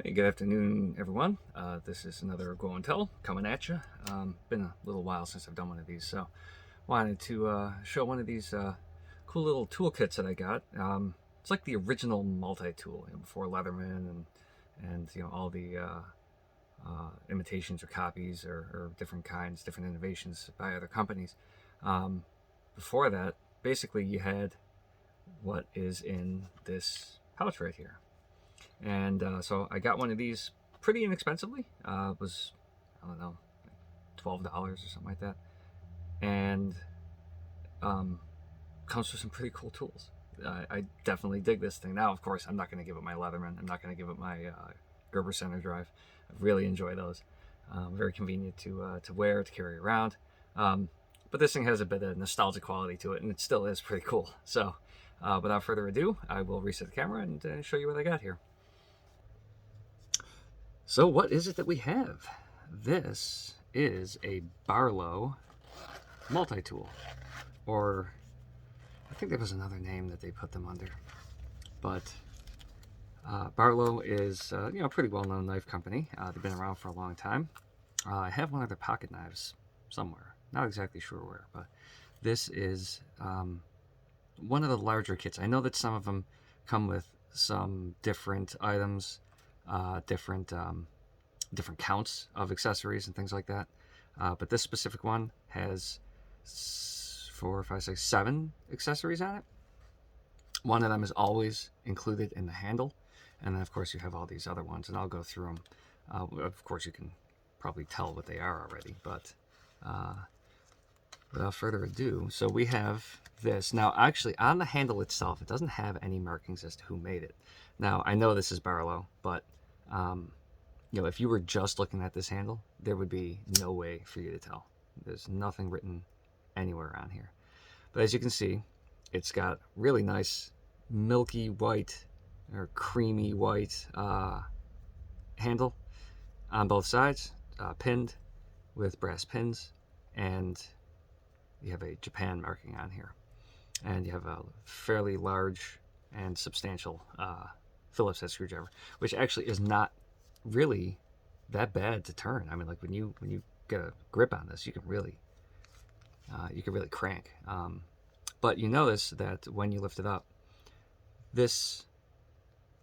Hey, good afternoon, everyone. This is another Go and Tell coming at you. Been a little while since I've done one of these, so wanted to show one of these cool little toolkits that I got. It's like the original multi-tool, before Leatherman and all the imitations or copies or different kinds, different innovations by other companies. Before that, basically you had what is in this pouch right here. And so I got one of these pretty inexpensively. It was, I don't know, $12 or something like that. And comes with some pretty cool tools. I definitely dig this thing. Now, of course, I'm not going to give it my Leatherman. I'm not going to give it my Gerber center drive. I really enjoy those. Very convenient to wear, to carry around. But this thing has a bit of nostalgic quality to it, and it still is pretty cool. So without further ado, I will reset the camera and show you what I got here. So what is it that we have? This is a Barlow Multi-Tool, or I think there was another name that they put them under, but Barlow is a pretty well-known knife company. They've been around for a long time. I have one of their pocket knives somewhere, not exactly sure where, but this is one of the larger kits. I know that some of them come with some different items, different counts of accessories and things like that. But this specific one has 7 accessories on it. One of them is always included in the handle, and then of course you have all these other ones, and I'll go through them. Of course you can probably tell what they are already, but without further ado, so we have this. Now actually on the handle itself, it doesn't have any markings as to who made it. Now I know this is Barlow, but if you were just looking at this handle, there would be no way for you to tell. There's nothing written anywhere on here. But as you can see, it's got really nice milky white or creamy white handle on both sides, pinned with brass pins, and you have a Japan marking on here. And you have a fairly large and substantial Phillips head screwdriver, which actually is not really that bad to turn. I mean, like when you get a grip on this, you can really crank. But you notice that when you lift it up, this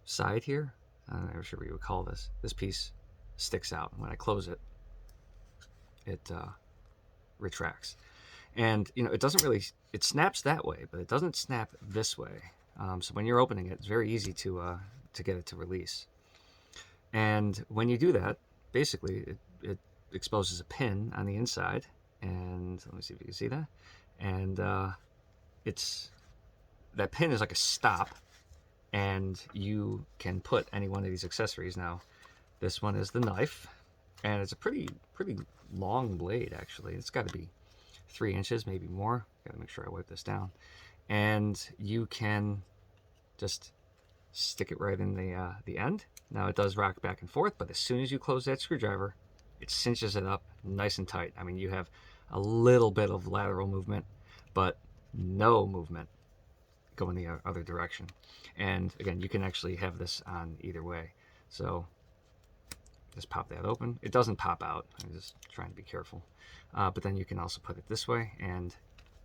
side here, I'm not sure what you would call this piece sticks out. When I close it, it retracts. And it doesn't really, it snaps that way, but it doesn't snap this way. So when you're opening it, it's very easy to get it to release. And when you do that, basically it exposes a pin on the inside, and let me see if you can see that. And that pin is like a stop, and you can put any one of these accessories. Now, this one is the knife, and it's a pretty long blade actually. It's got to be 3 inches, maybe more. Got to make sure I wipe this down. And you can just stick it right in the end. Now it does rock back and forth, but as soon as you close that screwdriver, it cinches it up nice and tight. I mean, you have a little bit of lateral movement, but no movement going the other direction. And again, you can actually have this on either way. So just pop that open. It doesn't pop out. I'm just trying to be careful. But then you can also put it this way, and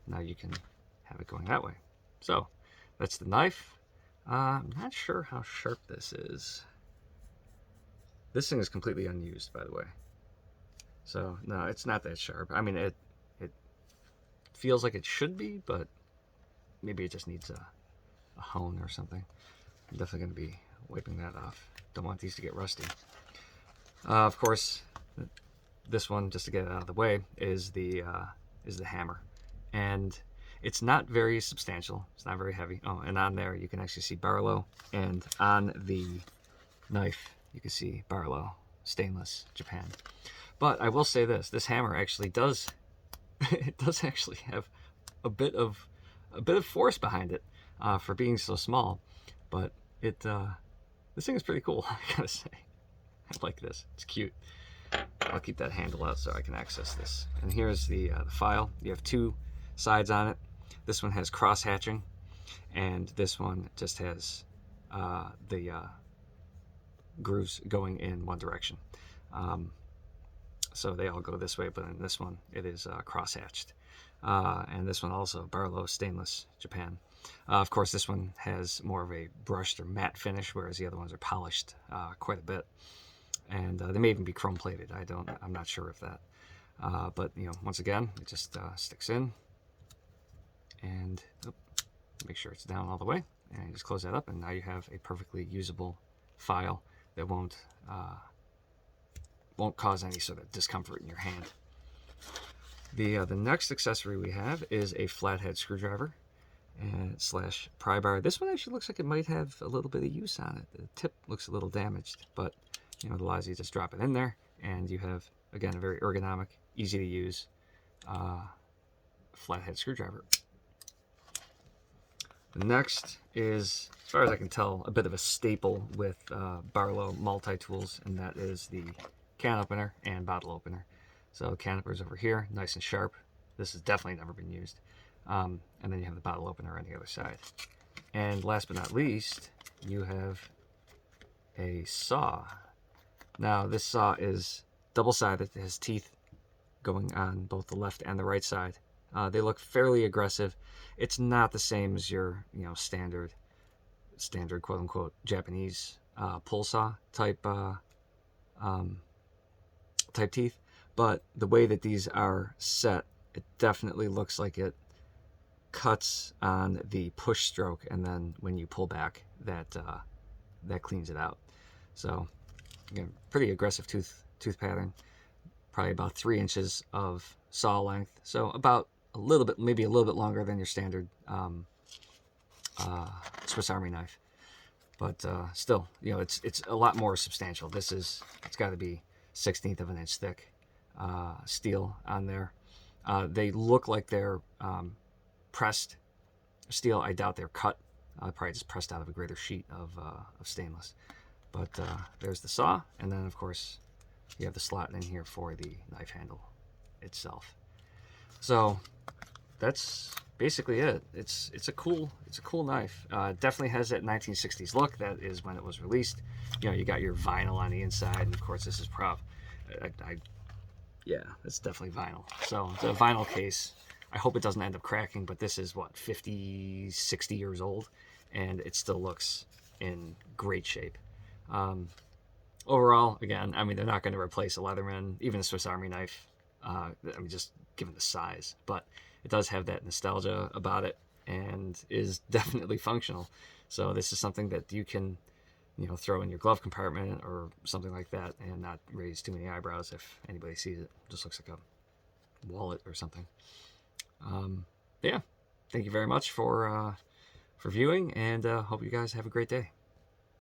now you can have it going that way. So that's the knife. I'm not sure how sharp this is. This thing is completely unused, by the way. So no, it's not that sharp. I mean, it feels like it should be, but maybe it just needs a hone or something. I'm definitely going to be wiping that off. Don't want these to get rusty. Of course, this one, just to get it out of the way, is the hammer, and it's not very substantial. It's not very heavy. Oh, and on there you can actually see Barlow, and on the knife you can see Barlow stainless Japan. But I will say this hammer actually does it does actually have a bit of force behind it for being so small. But this thing is pretty cool, I gotta say. I like this. It's cute. I'll keep that handle out so I can access this. And here's the file. You have 2 sides on it. This one has cross hatching, and this one just has the grooves going in one direction. So they all go this way, but in this one it is cross-hatched. And this one also, Barlow Stainless, Japan. Of course, this one has more of a brushed or matte finish, whereas the other ones are polished quite a bit. And they may even be chrome plated. I'm not sure of that. But once again, it just sticks in, and make sure it's down all the way, and you just close that up, and now you have a perfectly usable file that won't cause any sort of discomfort in your hand. The next accessory we have is a flathead screwdriver and slash pry bar. This one actually looks like it might have a little bit of use on it. The tip looks a little damaged, but it allows you to just drop it in there, and you have, again, a very ergonomic, easy to use flathead screwdriver. The next is, as far as I can tell, a bit of a staple with Barlow Multi-Tools, and that is the can opener and bottle opener. So can opener is over here, nice and sharp. This has definitely never been used. And then you have the bottle opener on the other side. And last but not least, you have a saw. Now this saw is double-sided. It has teeth going on both the left and the right side. They look fairly aggressive. It's not the same as your standard quote-unquote Japanese pull saw type teeth, but the way that these are set, it definitely looks like it cuts on the push stroke, and then when you pull back, that cleans it out. So again, pretty aggressive tooth pattern. Probably about 3 inches of saw length, so about a little bit, maybe a little bit longer than your standard Swiss Army knife. But still, it's a lot more substantial. It's got to be 1/16 of an inch thick steel on there. They look like they're pressed steel. I doubt they're cut. Probably just pressed out of a greater sheet of stainless. But there's the saw, and then of course you have the slot in here for the knife handle itself. So that's basically it. It's a cool knife. Definitely has that 1960s look. That is when it was released. You got your vinyl on the inside, and of course this is prop. Yeah, it's definitely vinyl. So it's a vinyl case. I hope it doesn't end up cracking, but this is what, 50, 60 years old, and it still looks in great shape. Overall, again, they're not going to replace a Leatherman, even a Swiss Army knife. Just given the size, but it does have that nostalgia about it, and is definitely functional. So this is something that you can, throw in your glove compartment or something like that, and not raise too many eyebrows if anybody sees it. It just looks like a wallet or something. Yeah, thank you very much for viewing, and hope you guys have a great day.